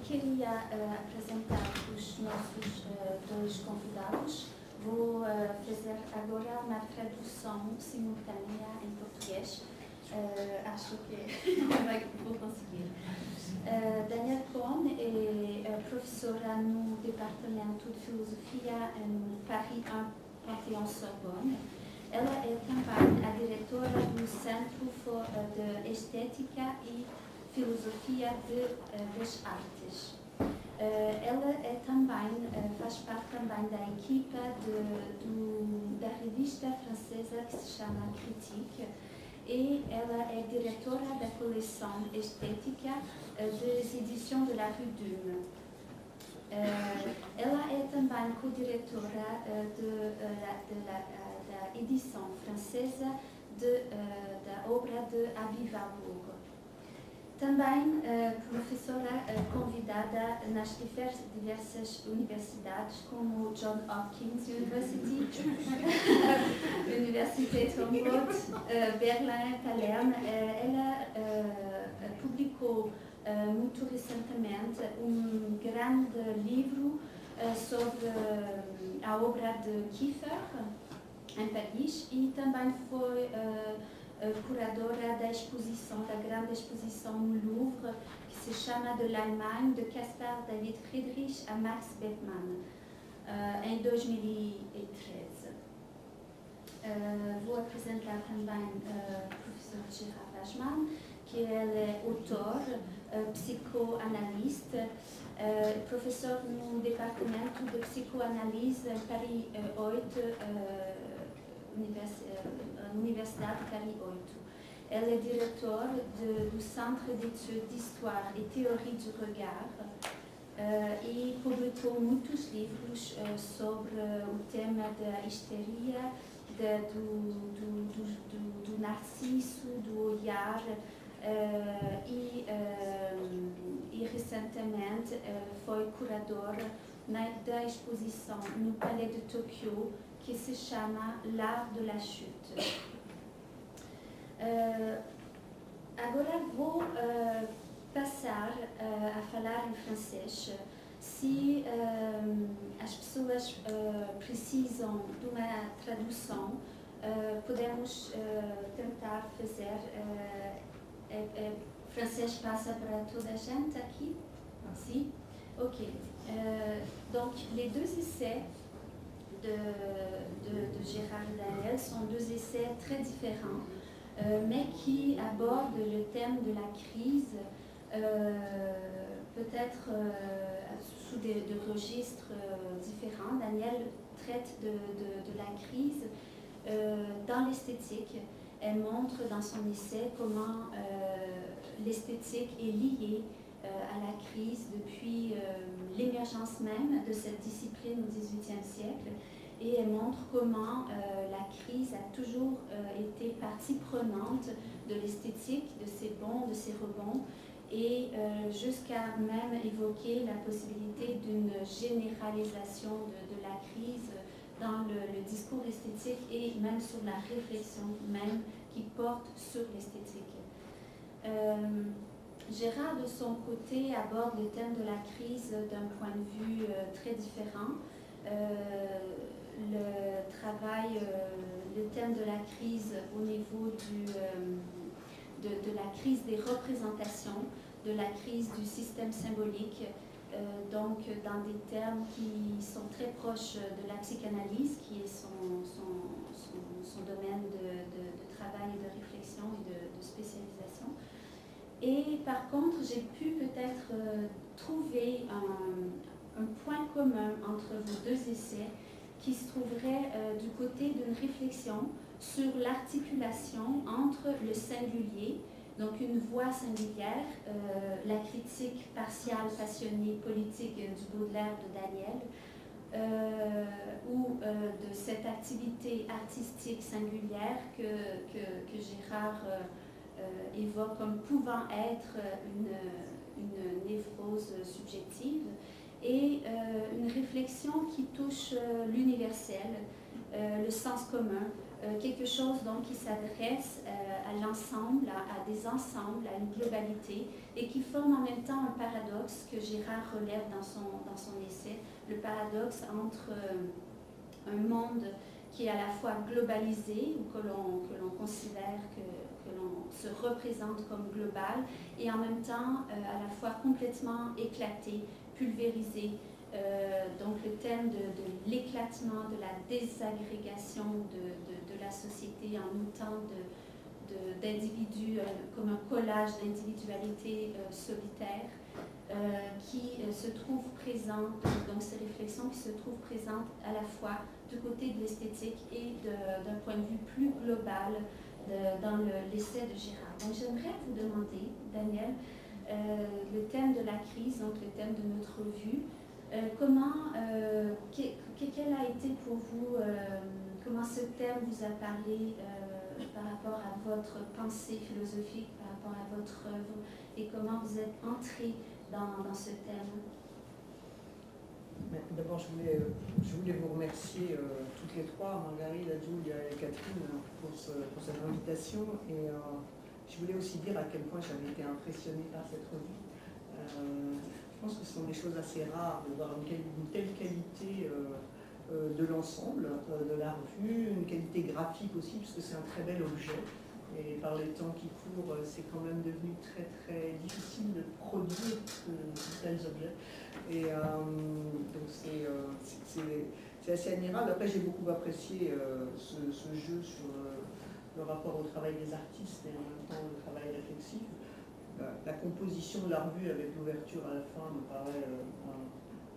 queria apresentar os nossos dois convidados. Vou fazer agora uma tradução simultânea em português. Acho que vou conseguir. Danielle Cohn é professora no Departamento de Filosofia em Paris 1, Panthéon-Sorbonne. Ela é também a diretora do Centro de Estética e Filosofia das Artes. Ela é também, faz parte também da equipa da revista francesa que se chama Critique, e ela é diretora da coleção estética das edições de la Rue d'Ulm. Ela é também co-diretora da edição francesa da obra de Aviva Bourg. Também professora convidada nas diversas universidades, como Johns Hopkins University, Universität Humboldt, Berlim, Palermo. Ela publicou muito recentemente grande livro sobre a obra de Kiefer, em Paris, e também foi curadora da grande exposição no Louvre, que se chama De l'Allemagne, de Caspar David Friedrich a Max Beckmann, em 2013. Vou apresentar também o professor Gérard Bachmann, que ele é autor, psicoanalista, professor no Departamento de Psicoanálise em Paris 8, Universidade de Paris 8. Elle est diretora do Centre d'études d'Histoire et Théorie du Regard e publicou muitos livros sobre o tema da histeria, do narciso, do olhar, e recentemente foi curadora da exposição no Palais de Tóquio, que se chama L'Art de la Chute. Agora vou passar a falar em francês. Se as pessoas precisam de uma tradução, podemos tentar fazer. Francês passa para toda a gente aqui? Sim? Ok. Donc, les deux essais de Gérard et Danielle sont deux essais très différents, mais qui abordent le thème de la crise, peut-être sous des registres différents. Danielle traite de la crise dans l'esthétique. Elle montre dans son essai comment l'esthétique est liée à la crise depuis l'émergence même de cette discipline au XVIIIe siècle, et elle montre comment la crise a toujours été partie prenante de l'esthétique, de ses bons, de ses rebonds, et jusqu'à même évoquer la possibilité d'une généralisation de la crise dans le discours esthétique et même sur la réflexion même qui porte sur l'esthétique. Gérard, de son côté, aborde le thème de la crise d'un point de vue très différent. Le thème de la crise au niveau de la crise des représentations, de la crise du système symbolique, donc dans des termes qui sont très proches de la psychanalyse, qui est son domaine de travail et de réflexion et de spécialisation. Et par contre, j'ai pu peut-être trouver un point commun entre vos deux essais qui se trouverait du côté d'une réflexion sur l'articulation entre le singulier, donc une voix singulière, la critique partiale, passionnée, politique du Baudelaire de Danielle, ou de cette activité artistique singulière que Gérard évoque comme pouvant être une névrose subjective, et une réflexion qui touche l'universel, le sens commun, quelque chose donc qui s'adresse à l'ensemble, à des ensembles, à une globalité, et qui forme en même temps un paradoxe que Girard relève dans son essai, le paradoxe entre un monde qui est à la fois globalisé, ou que l'on considère, que l'on se représente comme global, et en même temps à la fois complètement éclaté, pulvérisé. Donc le thème de l'éclatement, de la désagrégation de la société en autant d'individus, comme un collage d'individualités solitaires, qui se trouvent présentes, donc ces réflexions qui se trouvent présentes à la fois du côté de l'esthétique et d'un point de vue plus global dans l'essai de Girard. Donc j'aimerais vous demander, Daniel, le thème de la crise, donc le thème de notre revue, quel a été pour vous, comment ce thème vous a parlé par rapport à votre pensée philosophique, par rapport à votre œuvre, et comment vous êtes entré dans ce thème? D'abord, je voulais vous remercier toutes les trois, Margarita, Julia et Catherine, pour cette invitation. Et je voulais aussi dire à quel point j'avais été impressionnée par cette revue. Je pense que ce sont des choses assez rares de voir une telle qualité de l'ensemble de la revue, une qualité graphique aussi, puisque c'est un très bel objet. Et par les temps qui courent, c'est quand même devenu très très difficile de produire de tels objets. Et donc c'est assez admirable. Après, j'ai beaucoup apprécié ce jeu sur le rapport au travail des artistes et en même temps le travail réflexif. La composition de la revue avec l'ouverture à la fin me paraît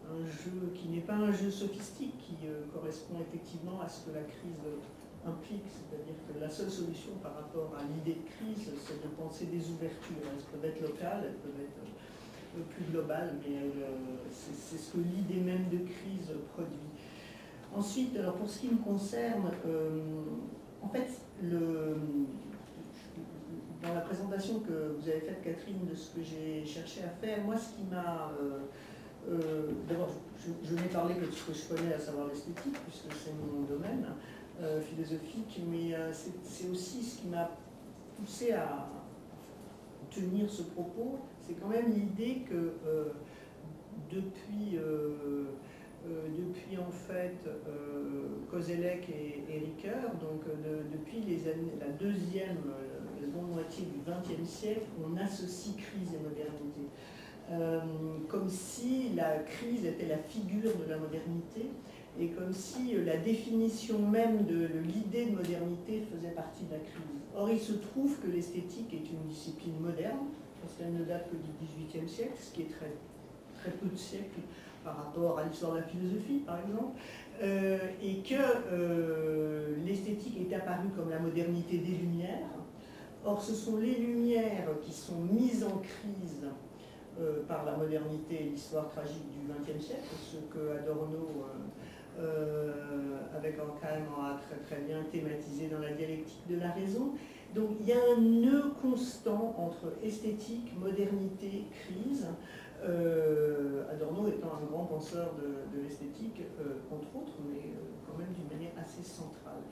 un jeu qui n'est pas un jeu sophistique, qui correspond effectivement à ce que la crise implique, c'est-à-dire que la seule solution par rapport à l'idée de crise, c'est de penser des ouvertures. Elles peuvent être locales, elles peuvent être plus globales, mais c'est ce que l'idée même de crise produit. Ensuite, alors pour ce qui me concerne, en fait, dans la présentation que vous avez faite, Catherine, de ce que j'ai cherché à faire, moi, ce qui m'a... D'abord, je n'ai parlé que de ce que je connais, à savoir l'esthétique, puisque c'est mon domaine philosophique, mais c'est aussi ce qui m'a poussé à tenir ce propos, c'est quand même l'idée que depuis en fait Koselleck et Ricoeur, donc depuis la seconde moitié du XXe siècle, on associe crise et modernité. Comme si la crise était la figure de la modernité et comme si la définition même de l'idée de modernité faisait partie de la crise. Or, il se trouve que l'esthétique est une discipline moderne, parce qu'elle ne date que du XVIIIe siècle, ce qui est très, très peu de siècles par rapport à l'histoire de la philosophie, par exemple, et que l'esthétique est apparue comme la modernité des Lumières. Or, ce sont les Lumières qui sont mises en crise par la modernité et l'histoire tragique du XXe siècle, ce que Adorno, avec Horkheim, a très très bien thématisé dans la dialectique de la raison. Donc il y a un nœud constant entre esthétique, modernité, crise, Adorno étant un grand penseur de l'esthétique, entre autres, mais quand même d'une manière assez centrale.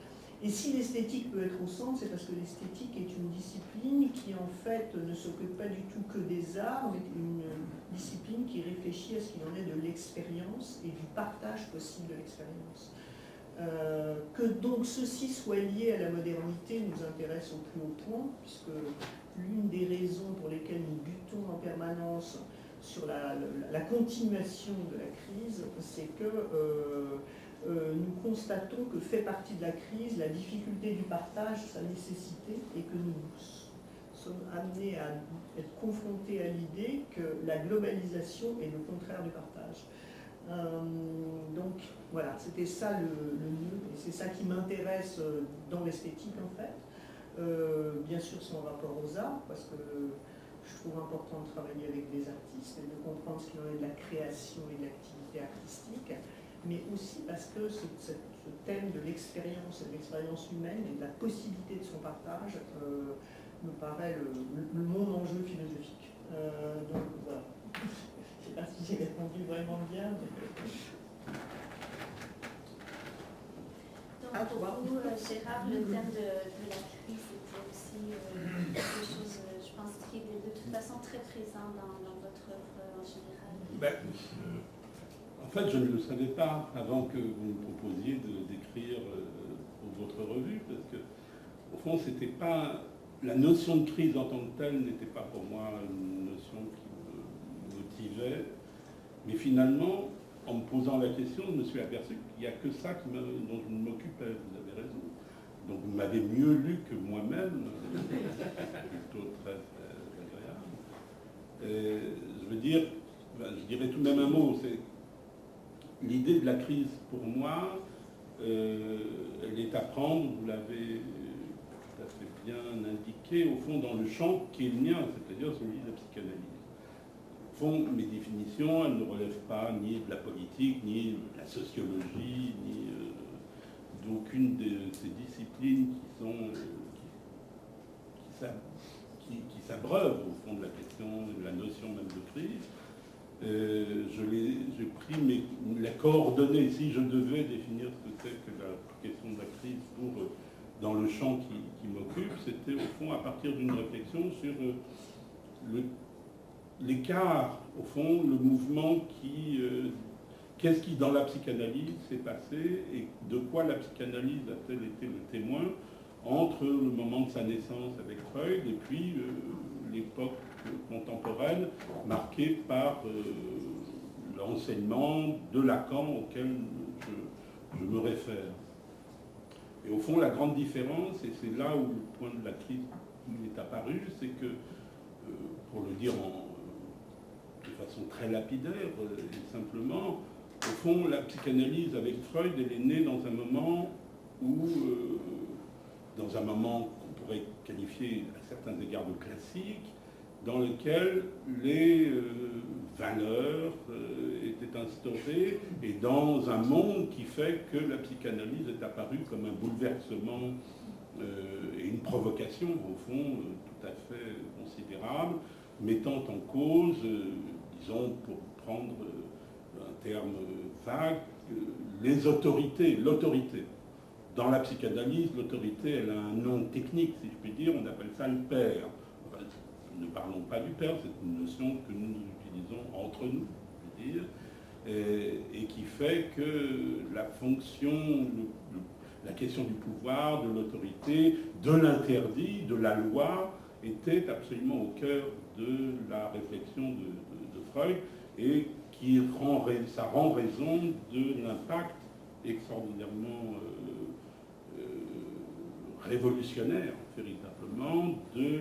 Et si l'esthétique peut être au centre, c'est parce que l'esthétique est une discipline qui en fait ne s'occupe pas du tout que des arts, mais une discipline qui réfléchit à ce qu'il en est de l'expérience et du partage possible de l'expérience. Que donc ceci soit lié à la modernité nous intéresse au plus haut point, puisque l'une des raisons pour lesquelles nous butons en permanence sur la continuation de la crise, c'est que nous constatons que fait partie de la crise la difficulté du partage, sa nécessité, et que nous sommes amenés à être confrontés à l'idée que la globalisation est le contraire du partage. Donc voilà, c'était ça le nœud, et c'est ça qui m'intéresse dans l'esthétique en fait. Bien sûr son rapport aux arts, parce que je trouve important de travailler avec des artistes et de comprendre ce qu'il en est de la création et de l'activité artistique, mais aussi parce que ce thème de l'expérience et de l'expérience humaine et de la possibilité de son partage me paraît mon enjeu philosophique. Donc voilà. Je ne sais pas si j'ai répondu vraiment bien. Mais... Donc Gérard, le thème de la crise était aussi quelque chose, je pense, qui est de toute façon très présent dans votre œuvre en général. En fait, je ne le savais pas avant que vous me proposiez d'écrire pour votre revue, parce que, au fond, c'était pas... La notion de crise en tant que telle n'était pas pour moi une notion qui me motivait, mais finalement, en me posant la question, je me suis aperçu qu'il n'y a que ça dont je m'occupais, vous avez raison. Donc vous m'avez mieux lu que moi-même, plutôt très, très agréable. Je veux dire, je dirais tout de même un mot, c'est l'idée de la crise pour moi, elle est à prendre, vous l'avez tout à fait bien indiqué, au fond dans le champ qui est le mien, c'est-à-dire celui de la psychanalyse. Au fond, mes définitions, elles ne relèvent pas ni de la politique, ni de la sociologie, ni d'aucune de ces disciplines qui s'abreuvent au fond de la question, de la notion même de crise. J'ai pris les coordonnées, si je devais définir ce que c'est que la question de la crise dans le champ qui m'occupe, c'était au fond à partir d'une réflexion sur l'écart, au fond, le mouvement qu'est-ce qui dans la psychanalyse s'est passé et de quoi la psychanalyse a-t-elle été le témoin entre le moment de sa naissance avec Freud et puis l'époque contemporaine marquée par l'enseignement de Lacan auquel je me réfère. Et au fond, la grande différence, et c'est là où le point de la crise est apparu, c'est que, pour le dire de façon très lapidaire et simplement, au fond, la psychanalyse avec Freud, elle est née dans un moment qu'on pourrait qualifier à certains égards de classique, dans lequel les valeurs étaient instaurées et dans un monde qui fait que la psychanalyse est apparue comme un bouleversement et une provocation, au fond, tout à fait considérable, mettant en cause, disons, pour prendre un terme vague, les autorités, l'autorité. Dans la psychanalyse, l'autorité, elle a un nom technique, si je puis dire, on appelle ça le père. Enfin, ne parlons pas du père, c'est une notion que nous utilisons entre nous, je veux dire, et qui fait que la fonction, la question du pouvoir, de l'autorité, de l'interdit, de la loi, était absolument au cœur de la réflexion de Freud, et ça rend raison de l'impact extraordinairement révolutionnaire, véritablement, de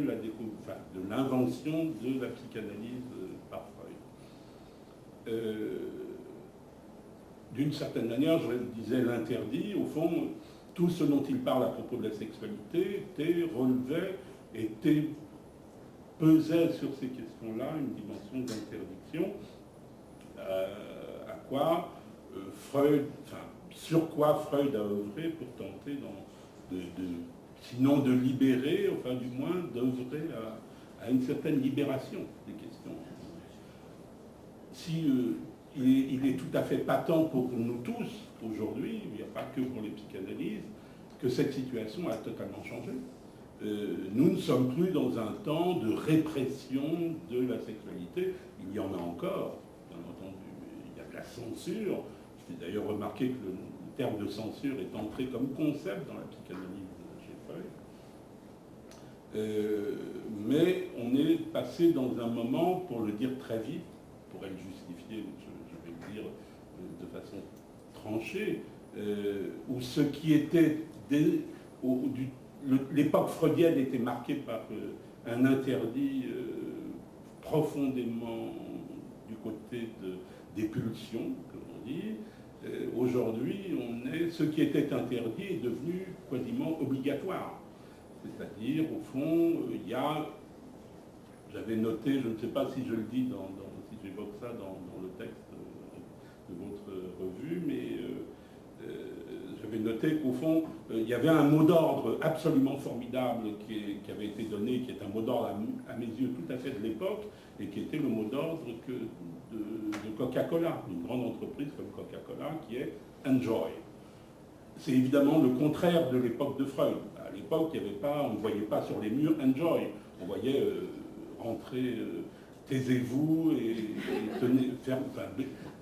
l'invention de la psychanalyse par Freud. D'une certaine manière, je disais l'interdit, au fond, tout ce dont il parle à propos de la sexualité pesait sur ces questions-là une dimension d'interdiction, sur quoi Freud a œuvré pour tenter sinon de libérer, enfin du moins d'œuvrer à une certaine libération des questions. Il est tout à fait patent pour nous tous aujourd'hui, il n'y a pas que pour les psychanalystes, que cette situation a totalement changé. Nous ne sommes plus dans un temps de répression de la sexualité. Il y en a encore, bien entendu. Il y a de la censure. J'ai d'ailleurs remarqué que le terme de censure est entré comme concept dans la psychanalyse chez Freud. Mais on est passé dans un moment, pour le dire très vite, pour le justifier, je vais le dire de façon tranchée, où ce qui était l'époque freudienne était marquée par un interdit profondément du côté des pulsions, comme on dit. Aujourd'hui, ce qui était interdit est devenu quasiment obligatoire. C'est-à-dire, au fond, j'avais noté, je ne sais pas si je le dis, si j'évoque ça dans le texte de votre revue, mais j'avais noté qu'au fond, il y avait un mot d'ordre absolument formidable qui avait été donné, qui est un mot d'ordre à mes yeux tout à fait de l'époque, et qui était le mot d'ordre de Coca-Cola, une grande entreprise comme Coca-Cola, qui est « enjoy ». c'est évidemment le contraire de l'époque de Freud. À l'époque, on ne voyait pas sur les murs Enjoy. On voyait rentrer taisez-vous et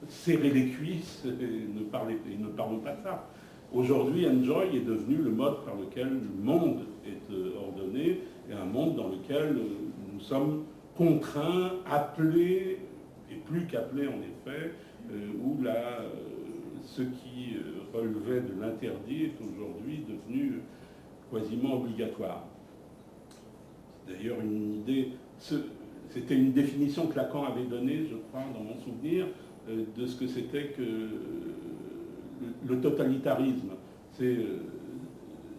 serrer les cuisses et ne parlons pas de ça. Aujourd'hui, Enjoy est devenu le mode par lequel le monde est ordonné et un monde dans lequel nous sommes contraints, appelés, et plus qu'appelés en effet, où ce qui relevait de l'interdit est aujourd'hui devenu quasiment obligatoire. D'ailleurs, c'était une définition que Lacan avait donnée, je crois, dans mon souvenir, de ce que c'était que le totalitarisme. C'est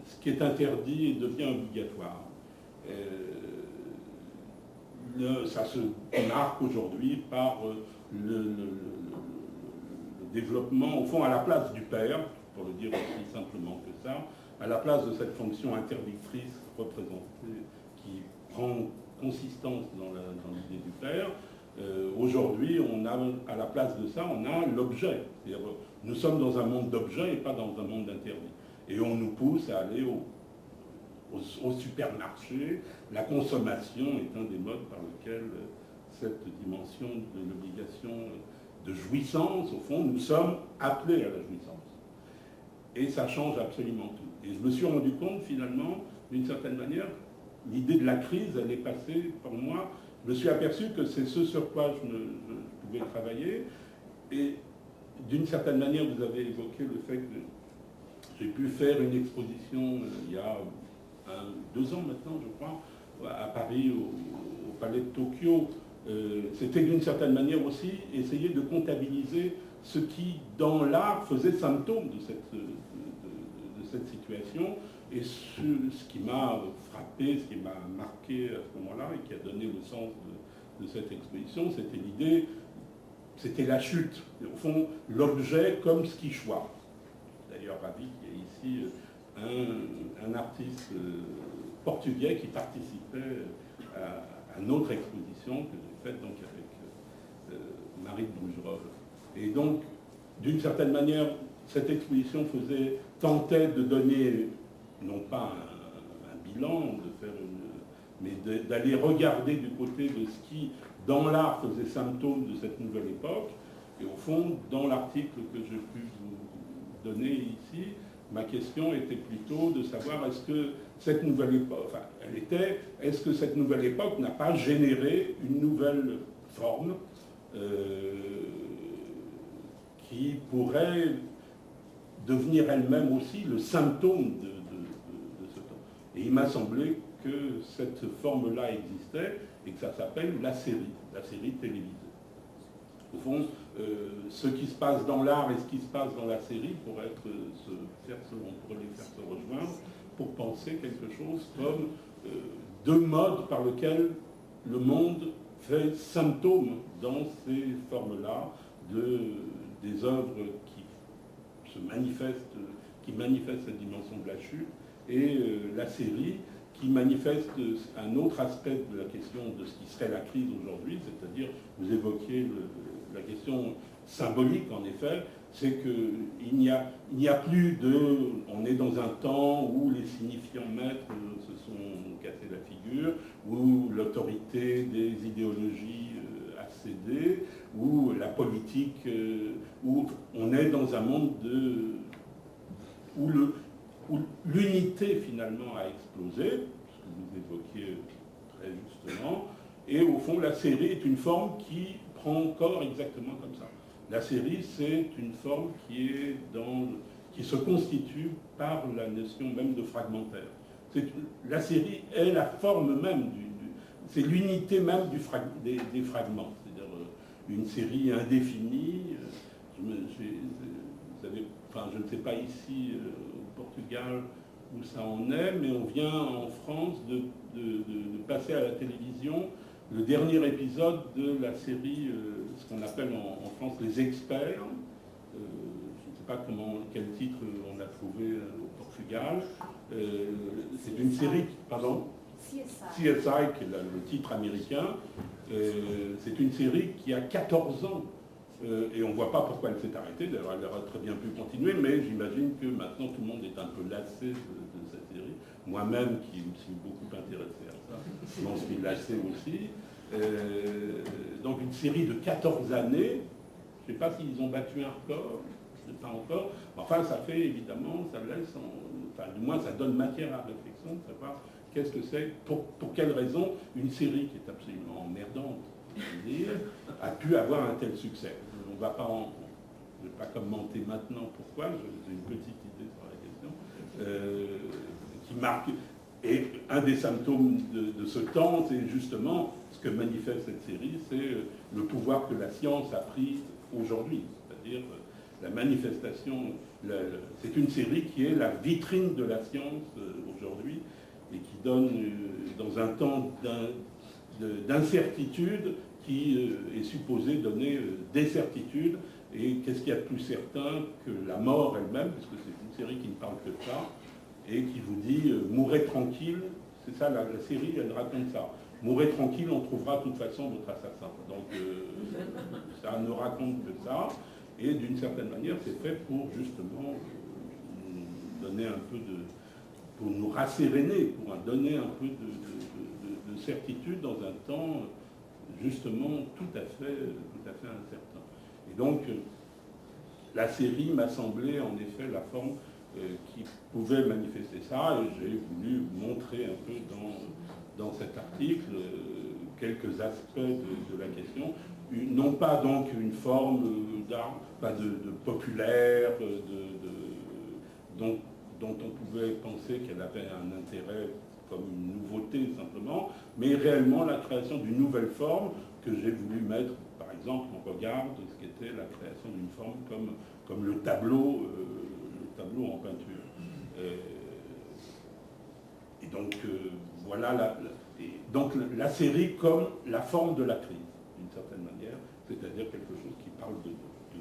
ce qui est interdit et devient obligatoire. Ça se marque aujourd'hui par le développement, au fond, à la place du père, pour le dire aussi simplement que ça, à la place de cette fonction interdictrice représentée qui prend consistance dans l'idée du père, aujourd'hui, à la place de ça, on a l'objet. C'est-à-dire, nous sommes dans un monde d'objets et pas dans un monde d'interdits. Et on nous pousse à aller au supermarché. La consommation est un des modes par lequel cette dimension de l'obligation de jouissance, au fond, nous sommes appelés à la jouissance. Et ça change absolument tout. Et je me suis rendu compte, finalement, d'une certaine manière, l'idée de la crise, elle est passée pour moi. Je me suis aperçu que c'est ce sur quoi je pouvais travailler. Et d'une certaine manière, vous avez évoqué le fait que j'ai pu faire une exposition il y a 2 ans maintenant, je crois, à Paris, au Palais de Tokyo. C'était d'une certaine manière aussi essayer de comptabiliser ce qui, dans l'art, faisait symptôme de cette situation. Et ce qui m'a frappé, ce qui m'a marqué à ce moment-là et qui a donné le sens de cette exposition, c'était l'idée, c'était la chute. Et au fond, l'objet comme ce qui choisit. D'ailleurs, ravi qu'il y ait ici un artiste portugais qui participait à notre exposition que j'ai faite donc avec Marie de Bougerolles. Et donc, d'une certaine manière, cette exposition tentait de donner, non pas un bilan, mais d'aller regarder du côté de ce qui, dans l'art, faisait symptôme de cette nouvelle époque. Et au fond, dans l'article que j'ai pu vous donner ici, ma question était plutôt de savoir est-ce que cette nouvelle époque, est-ce que cette nouvelle époque n'a pas généré une nouvelle forme qui pourrait devenir elle-même aussi le symptôme de ce temps. Et il m'a semblé que cette forme-là existait et que ça s'appelle la série télévisée. Au fond, ce qui se passe dans l'art et ce qui se passe dans la série pourrait on pourrait les faire se rejoindre pour penser quelque chose comme deux modes par lesquels le monde fait symptôme dans ces formes-là des œuvres qui manifestent cette dimension de la chute et la série qui manifeste un autre aspect de la question de ce qui serait la crise aujourd'hui, c'est-à-dire, vous évoquiez la question symbolique en effet, c'est qu'il n'y a plus on est dans un temps où les signifiants maîtres se sont cassés la figure, où l'autorité des idéologies a cédé, où la politique, où on est dans un monde où l'unité finalement a explosé, ce que vous évoquiez très justement, et au fond la série est une forme qui prend corps exactement comme ça. La série, c'est une forme qui se constitue par la notion même de fragmentaire. La série est la forme même, c'est l'unité même des fragments, c'est-à-dire une série indéfinie. Je ne sais pas ici au Portugal où ça en est, mais on vient en France de passer à la télévision le dernier épisode de la série, ce qu'on appelle en France les experts. Je ne sais pas quel titre on a trouvé au Portugal. C'est une série, pardon, CSI, qui est le titre américain. C'est une série qui a 14 ans et on ne voit pas pourquoi elle s'est arrêtée. D'ailleurs, elle aurait très bien pu continuer, mais j'imagine que maintenant tout le monde est un peu lassé de cette série. Moi-même, qui me suis beaucoup intéressé à ça, je m'en suis lassé aussi. Donc une série de 14 années, je ne sais pas s'ils ont battu un record, je ne sais pas encore. Enfin, ça fait évidemment, ça laisse, enfin du moins ça donne matière à réflexion de savoir qu'est-ce que c'est, pour quelle raison une série qui est absolument emmerdante, je veux dire, a pu avoir un tel succès. On va pas je ne vais pas commenter maintenant pourquoi, j'ai une petite idée sur la question, qui marque. Et un des symptômes de ce temps, c'est justement ce que manifeste cette série, c'est le pouvoir que la science a pris aujourd'hui. C'est-à-dire la manifestation, c'est une série qui est la vitrine de la science aujourd'hui et qui donne, dans un temps d'incertitude, qui est supposé donner des certitudes. Et qu'est-ce qu'il y a de plus certain que la mort elle-même, parce que c'est une série qui ne parle que de ça, et qui vous dit mourrez tranquille, c'est ça la série, elle raconte ça. Mourrez tranquille, on trouvera de toute façon votre assassin. Donc ça ne raconte que ça, et d'une certaine manière, c'est fait pour justement nous donner un peu pour nous rasséréner, pour donner un peu de certitude dans un temps justement tout à fait incertain. Et donc la série m'a semblé en effet la forme qui pouvait manifester ça, et j'ai voulu montrer un peu dans cet article quelques aspects de la question, non pas donc une forme d'art, pas de populaire, dont on pouvait penser qu'elle avait un intérêt comme une nouveauté simplement, mais réellement la création d'une nouvelle forme que j'ai voulu mettre, par exemple, en regard de ce qu'était la création d'une forme comme le tableau en peinture. Et donc voilà donc la série comme la forme de la crise, d'une certaine manière, c'est-à-dire quelque chose qui parle de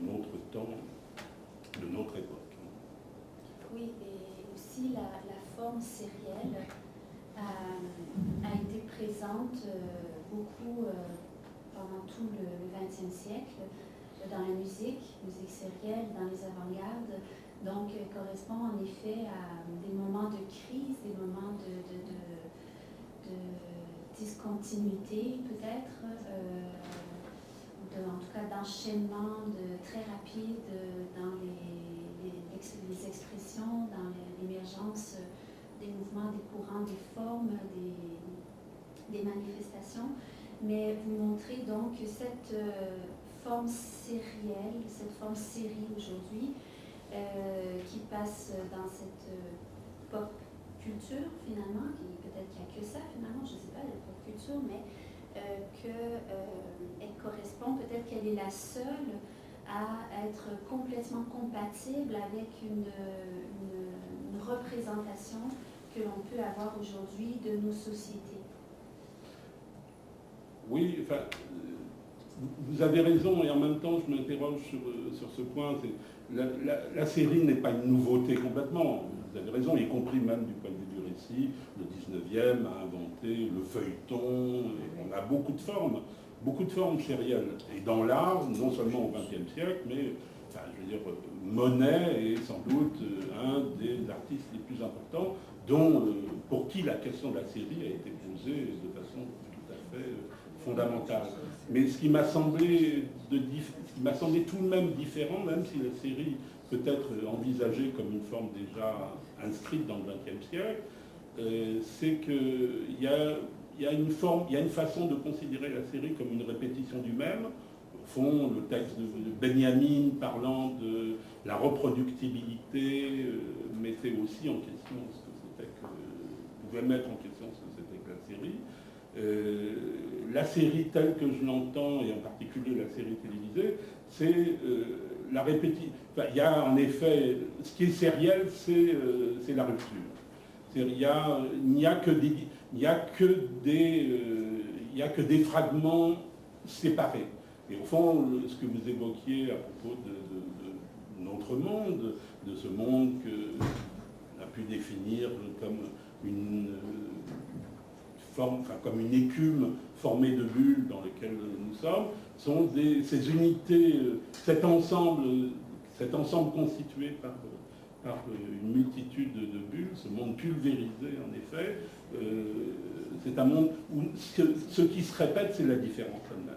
notre temps, de notre époque. Oui, et aussi la forme sérielle a été présente beaucoup pendant tout le XXe siècle dans la musique sérielle, dans les avant-gardes. Donc, correspond en effet à des moments de crise, des moments de discontinuité peut-être, en tout cas d'enchaînement très rapide dans les expressions, dans l'émergence des mouvements, des courants, des formes, des manifestations. Mais vous montrez donc que cette forme sérielle, cette forme série aujourd'hui, qui passe dans cette pop culture finalement, peut-être qu'il n'y a que ça finalement, je ne sais pas, la pop culture, mais qu'elle correspond, peut-être qu'elle est la seule à être complètement compatible avec une représentation que l'on peut avoir aujourd'hui de nos sociétés. Oui, enfin, vous avez raison, et en même temps, je m'interroge sur ce point. La série n'est pas une nouveauté complètement. Vous avez raison, y compris même du point de vue du récit. Le 19e a inventé le feuilleton. On a beaucoup de formes sérielles. Et dans l'art, non seulement au XXe siècle, mais, enfin, je veux dire, Monet est sans doute un des artistes les plus importants, pour qui la question de la série a été posée de façon tout à fait fondamentale. Mais ce qui m'a semblé tout de même différent, même si la série peut être envisagée comme une forme déjà inscrite dans le XXe siècle, c'est qu'il y a une façon de considérer la série comme une répétition du même. Au fond, le texte de Benjamin parlant de la reproductibilité mettait aussi en question ce que c'était pouvait mettre en question ce que c'était que la série. La série telle que je l'entends, et en particulier la série télévisée, c'est la répétition. Enfin, il y a en effet, ce qui est sériel, c'est la rupture. Il n'y a que des fragments séparés. Et au fond, ce que vous évoquiez à propos de notre monde, de ce monde qu'on a pu définir comme une comme une écume formée de bulles dans lesquelles nous sommes, sont ces unités, cet ensemble constitué par une multitude de bulles, ce monde pulvérisé en effet, c'est un monde où ce qui se répète, c'est la différence elle-même.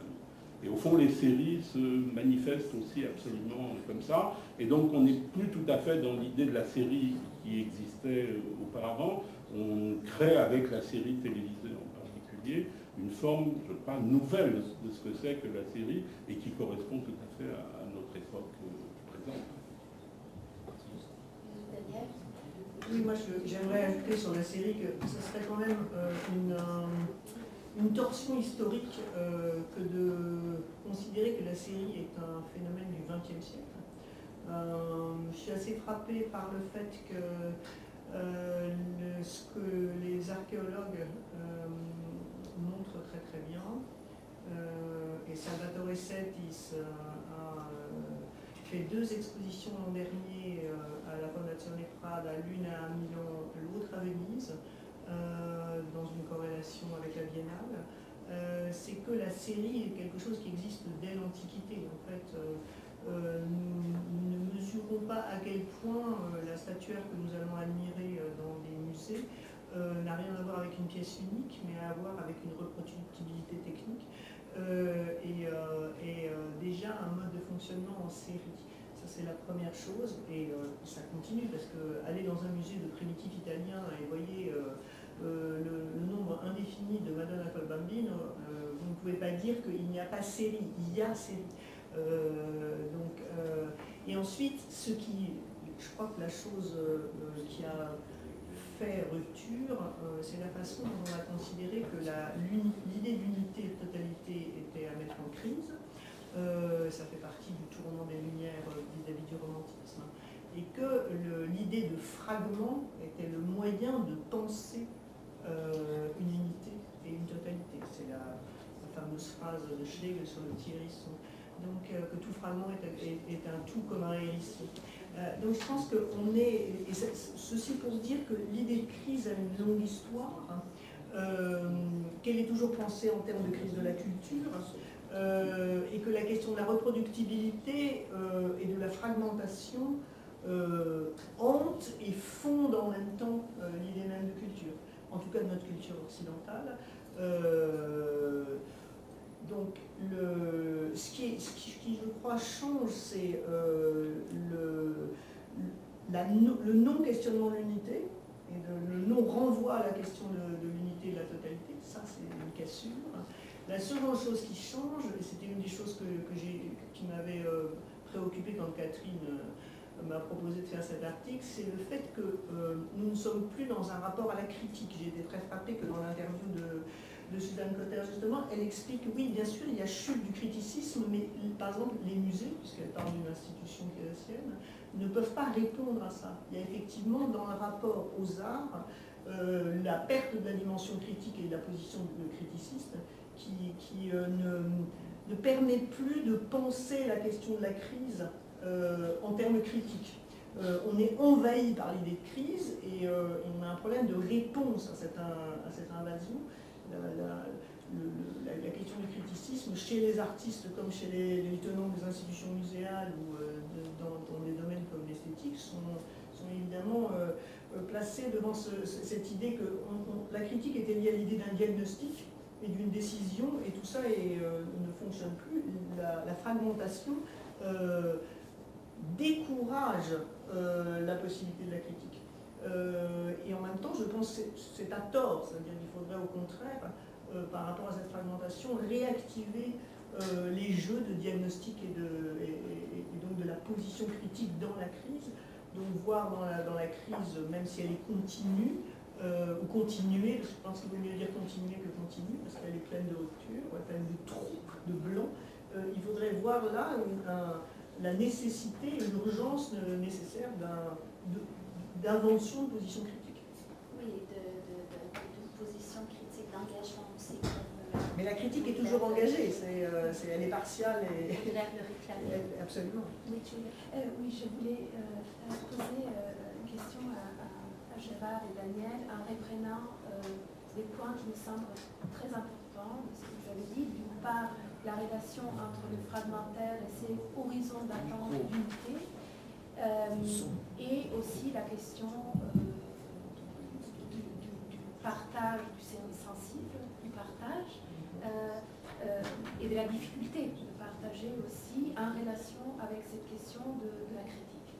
Et au fond, les séries se manifestent aussi absolument comme ça. Et donc, on n'est plus tout à fait dans l'idée de la série qui existait auparavant. On crée avec la série télévisée en particulier une forme, je crois, nouvelle de ce que c'est que la série et qui correspond tout à fait à notre époque présente. Oui, moi j'aimerais ajouter sur la série que ce serait quand même une torsion historique que de considérer que la série est un phénomène du XXe siècle. Je suis assez frappée par le fait que ce que les archéologues montrent très très bien, et Salvatore Settis a fait 2 expositions l'an dernier à la Fondazione Prada, l'une à Milan, l'autre à Venise, dans une corrélation avec la Biennale, c'est que la série est quelque chose qui existe dès l'Antiquité. En fait, nous ne mesurons pas à quel point la statuaire que nous allons admirer dans les musées n'a rien à voir avec une pièce unique, mais à voir avec une reproductibilité technique et déjà un mode de fonctionnement en série. Ça, c'est la première chose, et ça continue, parce que aller dans un musée de primitifs italiens et voyez le nombre indéfini de Madonna col Bambino, vous ne pouvez pas dire qu'il n'y a pas série, il y a série. Et ensuite, je crois que la chose qui a fait rupture, c'est la façon dont on a considéré que l'idée d'unité et de totalité était à mettre en crise. Ça fait partie du tournant des Lumières vis-à-vis du romantisme. Et que l'idée de fragment était le moyen de penser une unité et une totalité. C'est la fameuse phrase de Schlegel sur le petit hérisson. Donc que tout fragment est un tout comme un hérisson. Donc je pense qu'on est, et ceci pour dire que l'idée de crise a une longue histoire, qu'elle est toujours pensée en termes de crise de la culture, et que la question de la reproductibilité et de la fragmentation hante et fonde en même temps l'idée même de culture, en tout cas de notre culture occidentale. Donc, ce qui, je crois, change, c'est le non-questionnement de l'unité, et le non-renvoi à la question de l'unité et de la totalité. Ça, c'est une cassure. La seconde chose qui change, et c'était une des choses qui m'avait préoccupée quand Catherine m'a proposé de faire cet article, c'est le fait que nous ne sommes plus dans un rapport à la critique. J'ai été très frappée que dans l'interview de Suzanne Cotter, justement, elle explique, oui, bien sûr, il y a chute du criticisme, mais par exemple, les musées, puisqu'elle parle d'une institution qui est la sienne, ne peuvent pas répondre à ça. Il y a effectivement, dans le rapport aux arts, la perte de la dimension critique et de la position de criticiste qui ne permet plus de penser la question de la crise en termes critiques. On est envahi par l'idée de crise et on a un problème de réponse à cette invasion. La question du criticisme chez les artistes comme chez les tenants des institutions muséales ou dans des domaines comme l'esthétique sont évidemment placés devant cette idée que la critique était liée à l'idée d'un diagnostic et d'une décision, et tout ça ne fonctionne plus. La fragmentation décourage la possibilité de la critique. Et en même temps, je pense que c'est à tort, c'est-à-dire qu'il faudrait au contraire, par rapport à cette fragmentation, réactiver les jeux de diagnostic et donc de la position critique dans la crise, donc voir dans la crise, même si elle est continue, ou continuer, je pense qu'il vaut mieux dire continuer que continue, parce qu'elle est pleine de ruptures, pleine de troupes, de blancs. Il faudrait voir là la nécessité, l'urgence nécessaire d'invention de position critique. Oui, de position critique, d'engagement aussi. Mais la critique est toujours engagée, elle est partiale et... Absolument. Oui, oui, je voulais poser une question à Gérard et Daniel en reprenant des points qui me semblent très importants de ce que vous avez dit. D'une part, la relation entre le fragmentaire et ses horizons d'attente d'unité, et aussi la question du partage du service sensible, du partage, et de la difficulté de partager aussi en relation avec cette question de la critique,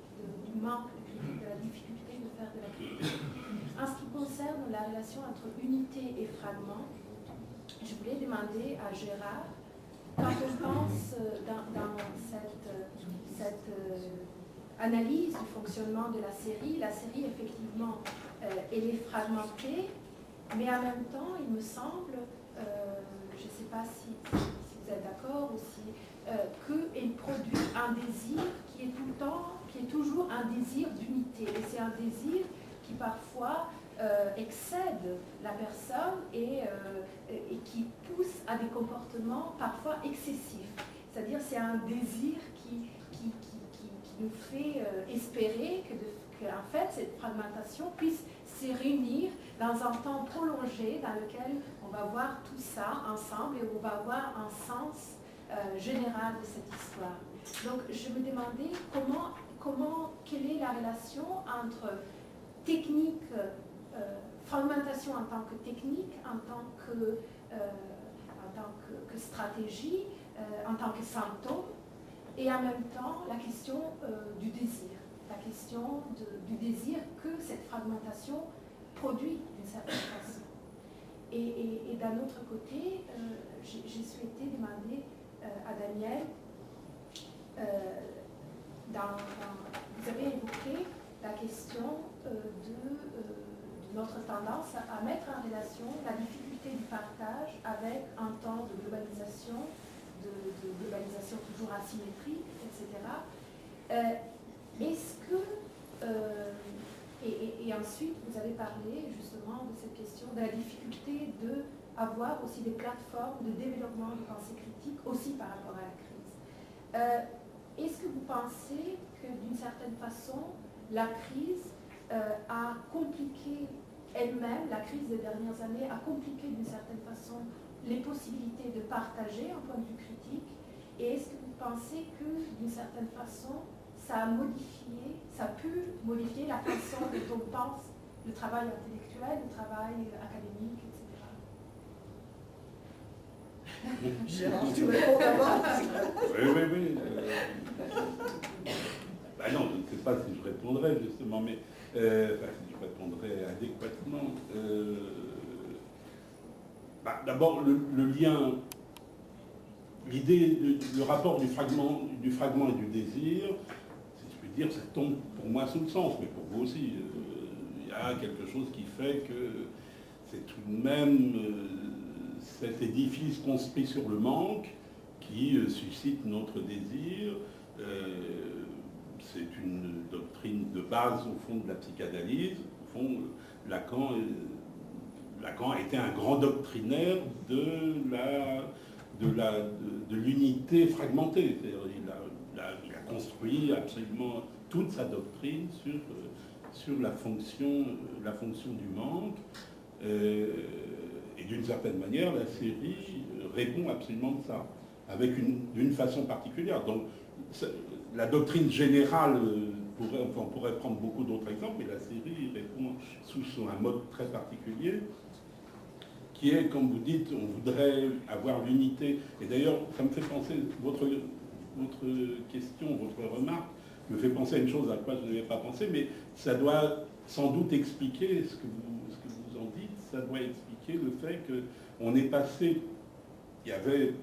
du manque de critique, de la difficulté de faire de la critique. En ce qui concerne la relation entre unité et fragment, je voulais demander à Gérard, quand on pense dans cette analyse du fonctionnement de la série effectivement, elle est fragmentée, mais en même temps, il me semble, je ne sais pas si vous êtes d'accord aussi, qu'elle produit un désir qui est tout le temps, qui est toujours un désir d'unité. Et c'est un désir qui parfois excède la personne et qui pousse à des comportements parfois excessifs. C'est-à-dire c'est un désir qui nous fait espérer qu'en fait cette fragmentation puisse se réunir dans un temps prolongé dans lequel on va voir tout ça ensemble et on va avoir un sens général de cette histoire. Donc je me demandais quelle est la relation entre technique, fragmentation en tant que technique, en tant que stratégie, en tant que symptôme, et en même temps la question du désir, la question du désir que cette fragmentation produit d'une certaine façon. Et d'un autre côté, j'ai souhaité demander à Daniel, vous avez évoqué la question de notre tendance à mettre en relation la difficulté du partage avec un temps de globalisation toujours asymétrique, etc. Est-ce que, et ensuite vous avez parlé justement de cette question de la difficulté d'avoir aussi des plateformes de développement de pensée critique aussi par rapport à la crise. Est-ce que vous pensez que d'une certaine façon la crise a compliqué elle-même, la crise des dernières années a compliqué d'une certaine façon les possibilités de partager un point de vue critique, et est-ce que vous pensez que d'une certaine façon ça a pu modifier la façon dont on pense le travail intellectuel, le travail académique, etc. Gérard, tu réponds d'abord. Oui. Ben non, je ne sais pas si je répondrai justement, mais si je répondrai adéquatement. D'abord, le lien, l'idée, le rapport du fragment et du désir, si je puis dire, ça tombe pour moi sous le sens, mais pour vous aussi. Il y a quelque chose qui fait que c'est tout de même cet édifice construit sur le manque qui suscite notre désir. C'est une doctrine de base, au fond, de la psychanalyse. Au fond, Lacan a été un grand doctrinaire de l'unité fragmentée. Il a construit absolument toute sa doctrine sur la fonction du manque. Et d'une certaine manière, la série répond absolument de ça, d'une façon particulière. Donc, la doctrine générale, on pourrait prendre beaucoup d'autres exemples, mais la série répond sous un mode très particulier, qui est, comme vous dites, on voudrait avoir l'unité. Et d'ailleurs, ça me fait penser, votre question, votre remarque, me fait penser à une chose à laquelle je n'avais pas pensé, mais ça doit sans doute expliquer ce que vous en dites, ça doit expliquer le fait qu'on est passé, il y avait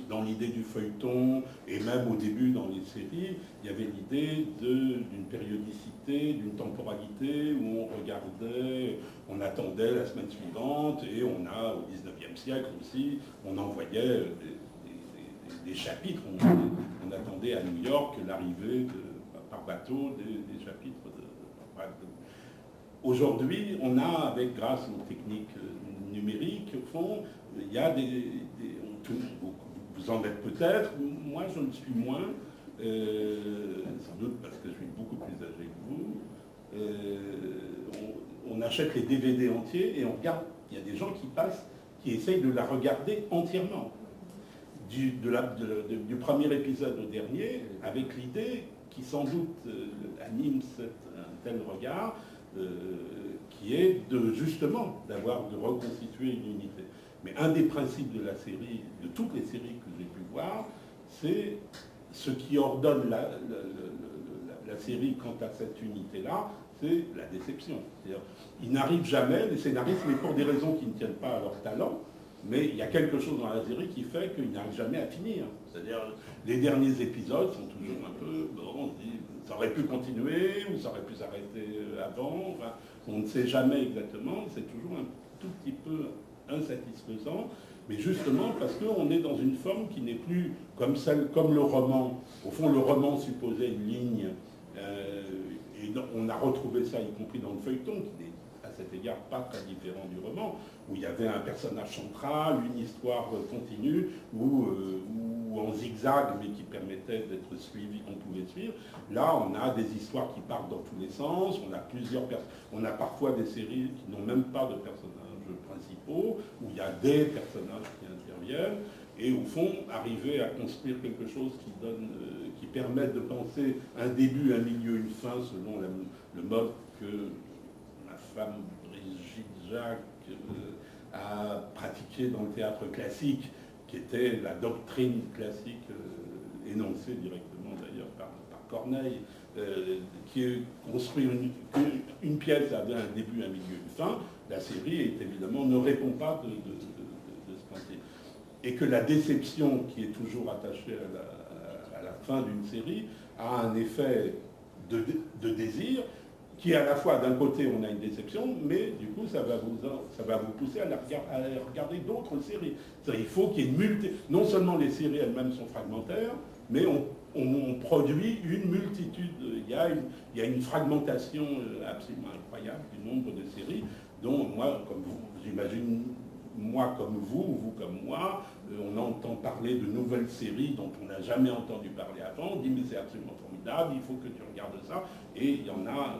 dans l'idée du feuilleton, et même au début dans les séries, il y avait l'idée d'une périodicité, d'une temporalité, où on regardait, on attendait la semaine suivante, et on a, au XIXe siècle aussi, on envoyait des chapitres, on attendait à New York l'arrivée par bateau des chapitres. Aujourd'hui, on a, grâce aux techniques numériques, au fond, il y a vous en êtes peut-être, moi je le suis moins, sans doute parce que je suis beaucoup plus âgé que vous. On achète les DVD entiers et on regarde Il y a des gens qui essayent de la regarder entièrement, du premier épisode au dernier, avec l'idée qui sans doute anime un tel regard, qui est justement de reconstituer une unité. Mais un des principes de la série, de toutes les séries que j'ai pu voir, c'est ce qui ordonne la série quant à cette unité-là, c'est la déception. C'est-à-dire, ils n'arrivent jamais, les scénaristes, mais pour des raisons qui ne tiennent pas à leur talent, mais il y a quelque chose dans la série qui fait qu'ils n'arrivent jamais à finir. C'est-à-dire, les derniers épisodes sont toujours un peu, bon, on se dit, ça aurait pu continuer, ou ça aurait pu s'arrêter avant, enfin, on ne sait jamais exactement, c'est toujours un tout petit peu insatisfaisant, mais justement parce qu'on est dans une forme qui n'est plus comme le roman. Au fond, le roman supposait une ligne, et on a retrouvé ça, y compris dans le feuilleton, qui n'est à cet égard pas très différent du roman, où il y avait un personnage central, une histoire continue, ou en zigzag, mais qui permettait d'être suivi, qu'on pouvait suivre. Là, on a des histoires qui partent dans tous les sens, on a parfois des séries qui n'ont même pas de personnages principaux, où il y a des personnages qui interviennent, et au fond, arriver à construire quelque chose qui permette de penser un début, un milieu, une fin, selon le mode que ma femme Brigitte Jacques a pratiqué dans le théâtre classique, qui était la doctrine classique énoncée directement d'ailleurs par Corneille, qui est construire une pièce avec un début, un milieu, une fin. La série, évidemment, ne répond pas de ce principe. Et que la déception qui est toujours attachée à la fin d'une série a un effet de désir, qui est à la fois, d'un côté, on a une déception, mais du coup, ça va vous pousser à regarder d'autres séries. Il faut qu'il y ait non seulement les séries elles-mêmes sont fragmentaires, mais on produit une multitude. Il y a une fragmentation absolument incroyable du nombre de séries, dont moi, comme vous, j'imagine, moi comme vous comme moi, on entend parler de nouvelles séries dont on n'a jamais entendu parler avant. On dit mais c'est absolument formidable, il faut que tu regardes ça. Et il y en a,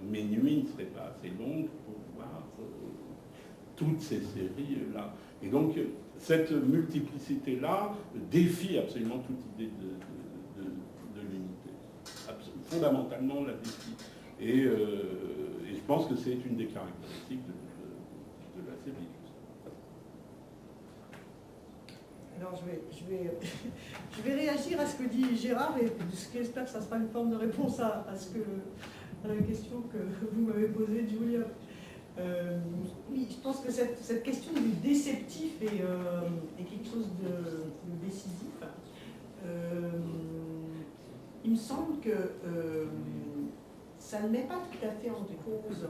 mes nuits ne seraient pas assez longues pour voir toutes ces séries-là. Et donc cette multiplicité-là défie absolument toute idée de l'unité. Fondamentalement la défie. Et je pense que c'est une des caractéristiques de la série. Alors je vais réagir à ce que dit Gérard, et j'espère que ça sera une forme de réponse à la question que vous m'avez posée, Julia. Oui, je pense que cette question du déceptif est quelque chose de décisif. Il me semble que ça ne met pas tout à fait en cause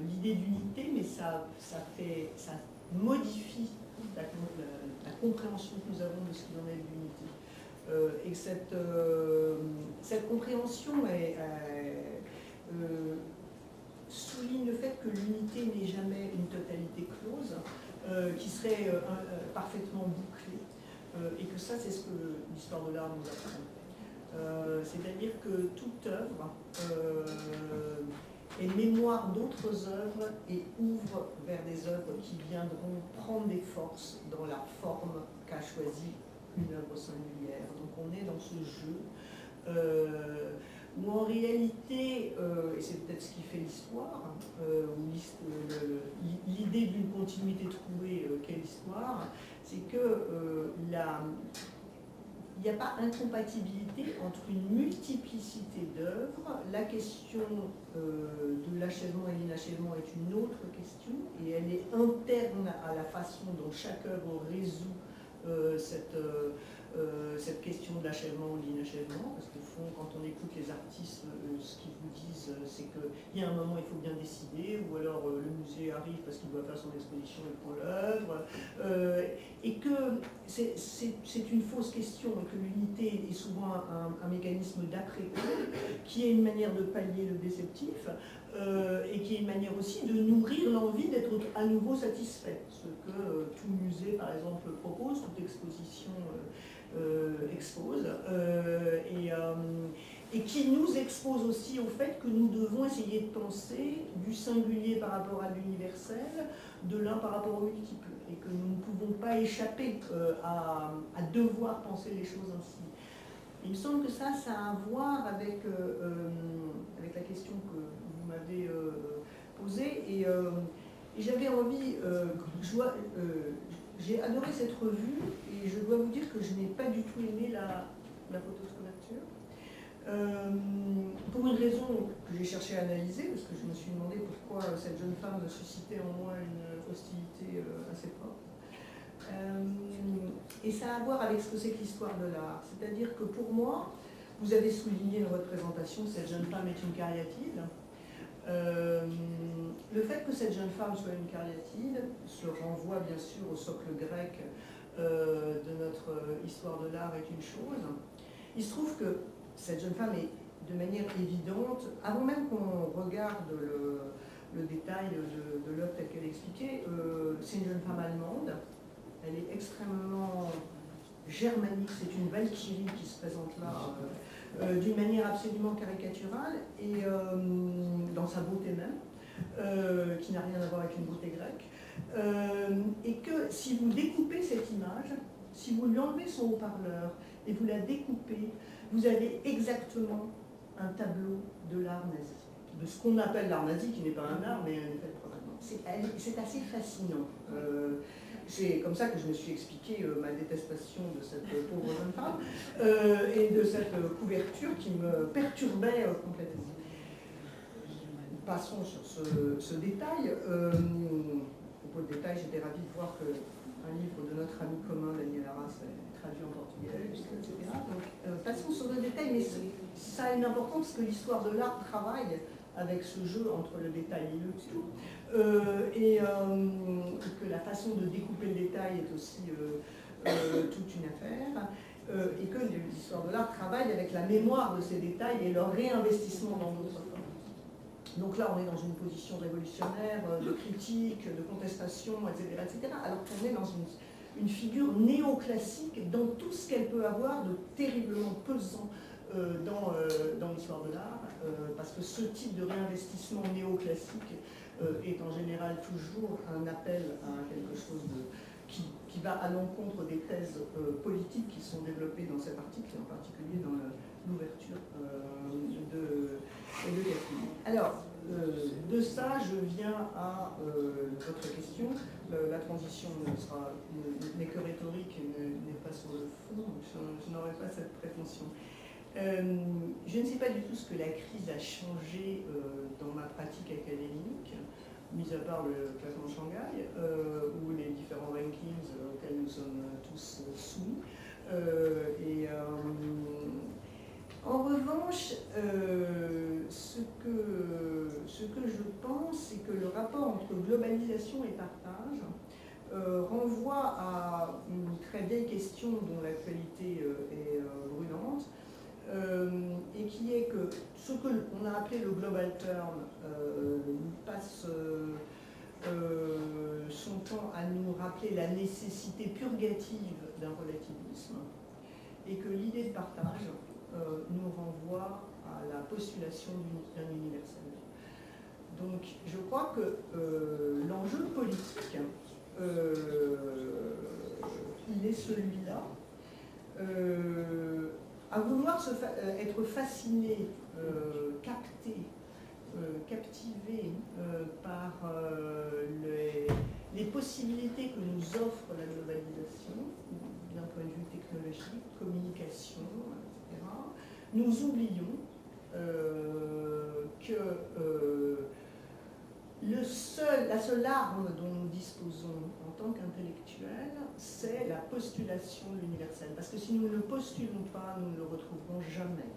l'idée d'unité, mais ça modifie la compréhension que nous avons de ce qu'il en est de l'unité. Et cette compréhension souligne le fait que l'unité n'est jamais une totalité close, qui serait parfaitement bouclée, et que ça, c'est ce que l'histoire de l'art nous apprend. C'est-à-dire que toute œuvre est mémoire d'autres œuvres et ouvre vers des œuvres qui viendront prendre des forces dans la forme qu'a choisie une œuvre singulière. Donc on est dans ce jeu où en réalité, et c'est peut-être ce qui fait l'histoire, l'idée d'une continuité trouvée qu'est l'histoire, c'est que il n'y a pas incompatibilité entre une multiplicité d'œuvres. La question de l'achèvement et l'inachèvement est une autre question, et elle est interne à la façon dont chaque œuvre résout cette question de l'achèvement ou de l'inachèvement, parce qu'au fond, quand on écoute les artistes, ce qu'ils vous disent, c'est qu'il y a un moment, il faut bien décider, ou alors le musée arrive parce qu'il doit faire son exposition et prend l'œuvre, et que c'est une fausse question, et que l'unité est souvent un mécanisme d'après-coup, qui est une manière de pallier le déceptif, et qui est une manière aussi de nourrir l'envie d'être à nouveau satisfait, ce que tout musée, par exemple, propose, toute exposition expose. et qui nous expose aussi au fait que nous devons essayer de penser du singulier par rapport à l'universel, de l'un par rapport au multiple, et que nous ne pouvons pas échapper à devoir penser les choses ainsi. Il me semble que ça a à voir avec la question que vous m'avez posée, et j'avais envie, j'ai adoré cette revue, et je dois vous dire que je n'ai pas du tout aimé la photo de couverture. Pour une raison que j'ai cherché à analyser, parce que je me suis demandé pourquoi cette jeune femme suscitait en moi une hostilité assez propre. Et ça a à voir avec ce que c'est que l'histoire de l'art. C'est-à-dire que pour moi, vous avez souligné dans votre présentation, cette jeune femme est une cariatide. Le fait que cette jeune femme soit une cariatide se renvoie bien sûr au socle grec de notre histoire de l'art est une chose. Il se trouve que cette jeune femme est de manière évidente, avant même qu'on regarde le détail de l'œuvre telle qu'elle est expliquée, c'est une jeune femme allemande. Elle est extrêmement germanique, c'est une valkyrie qui se présente là d'une manière absolument caricaturale et dans sa beauté même, qui n'a rien à voir avec une beauté grecque. Et que si vous découpez cette image, si vous lui enlevez son haut-parleur et vous la découpez, vous avez exactement un tableau de l'art nazi, de ce qu'on appelle l'art nazi, qui n'est pas un art, mais un effet probablement. C'est assez fascinant. C'est comme ça que je me suis expliqué ma détestation de cette pauvre jeune femme et de cette couverture qui me perturbait complètement. Passons sur ce détail. À propos de détail, j'étais ravie de voir qu'un livre de notre ami commun, Daniel Arras, est traduit en portugais, etc. Donc, passons sur le détail, mais ça a une importance parce que l'histoire de l'art travaille avec ce jeu entre le détail et le tout, et que la façon de découper le détail est aussi toute une affaire, et que l'histoire de l'art travaille avec la mémoire de ces détails et leur réinvestissement dans d'autres formes. Donc là, on est dans une position révolutionnaire, de critique, de contestation, etc., alors qu'on est dans une figure néoclassique dans tout ce qu'elle peut avoir de terriblement pesant dans l'histoire de l'art, parce que ce type de réinvestissement néoclassique est en général toujours un appel à quelque chose qui va à l'encontre des thèses politiques qui sont développées dans cet article, et en particulier dans l'ouverture de Catherine. Alors, de ça, je viens à votre question. La transition n'est que rhétorique et n'est pas sur le fond, donc je n'aurai pas cette prétention. Je ne sais pas du tout ce que la crise a changé dans ma pratique académique, mis à part le classement de Shanghai, ou les différents rankings auxquels nous sommes tous soumis. En revanche, ce que je pense, c'est que le rapport entre globalisation et partage renvoie à une très vieille question dont l'actualité est brûlante, et qui est que ce qu'on a appelé le global term passe son temps à nous rappeler la nécessité purgative d'un relativisme, et que l'idée de partage nous renvoie à la postulation d'un universel. Donc je crois que l'enjeu politique, il est celui-là, à vouloir être fasciné, capté, captivé par les possibilités que nous offre la globalisation, d'un point de vue technologique, communication, etc., nous oublions que la seule arme dont nous disposons en tant qu'intellectuels, c'est la postulation de l'universel. Parce que si nous ne le postulons pas, nous ne le retrouverons jamais.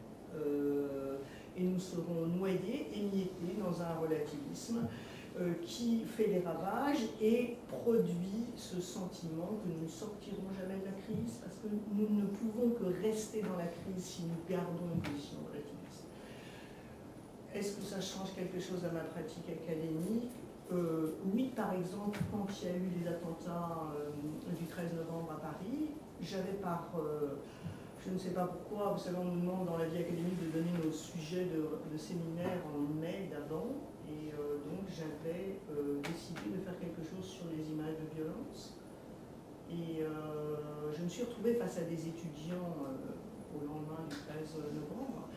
Et nous serons noyés, émiettés dans un relativisme qui fait des ravages et produit ce sentiment que nous ne sortirons jamais de la crise, parce que nous ne pouvons que rester dans la crise si nous gardons une position relativiste. Est-ce que ça change quelque chose à ma pratique académique ? Oui, par exemple, quand il y a eu les attentats du 13 novembre à Paris, j'avais par je ne sais pas pourquoi, vous savez, on nous demande dans la vie académique de donner nos sujets de séminaire en mail d'avant, et donc j'avais décidé de faire quelque chose sur les images de violence. Et je me suis retrouvée face à des étudiants au lendemain du 13 novembre,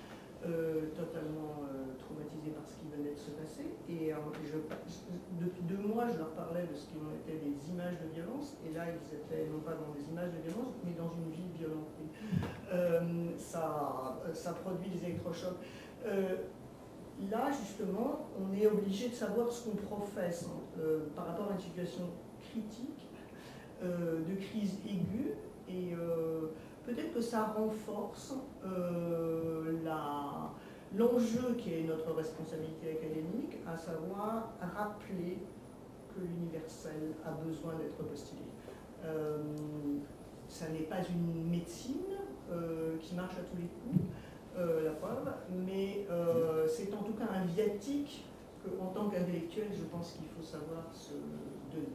totalement traumatisés par ce qui venait de se passer. Et depuis 2 mois, je leur parlais de ce qui était des images de violence, et là, ils étaient non pas dans des images de violence, mais dans une vie violentée. Ça produit des électrochocs. Là, justement, on est obligé de savoir ce qu'on professe par rapport à une situation critique, de crise aiguë, et peut-être que ça renforce l'enjeu qui est notre responsabilité académique, à savoir rappeler que l'universel a besoin d'être postulé. Ça n'est pas une médecine qui marche à tous les coups, la preuve, mais c'est en tout cas un viatique qu'en tant qu'intellectuel, je pense qu'il faut savoir se donner.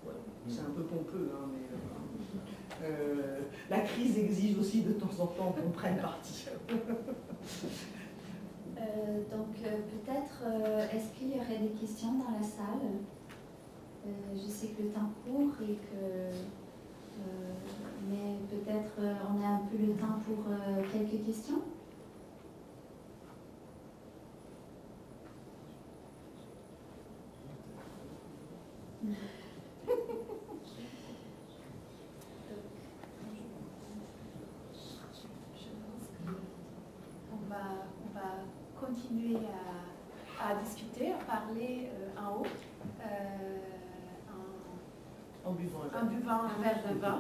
Voilà. C'est un peu pompeux, hein, mais la crise exige aussi de temps en temps qu'on prenne parti. Donc peut-être, est-ce qu'il y aurait des questions dans la salle? Je sais que le temps court et que... mais peut-être on a un peu le temps pour quelques questions. On va continuer à discuter, à parler en haut, En buvant un verre de vin.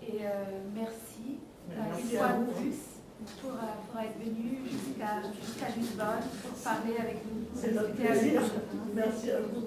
Et merci Merci une fois à de vous. plus pour être venu jusqu'à Lisbonne pour parler avec nous. C'est notre discuter avec plaisir. nous. Merci à vous.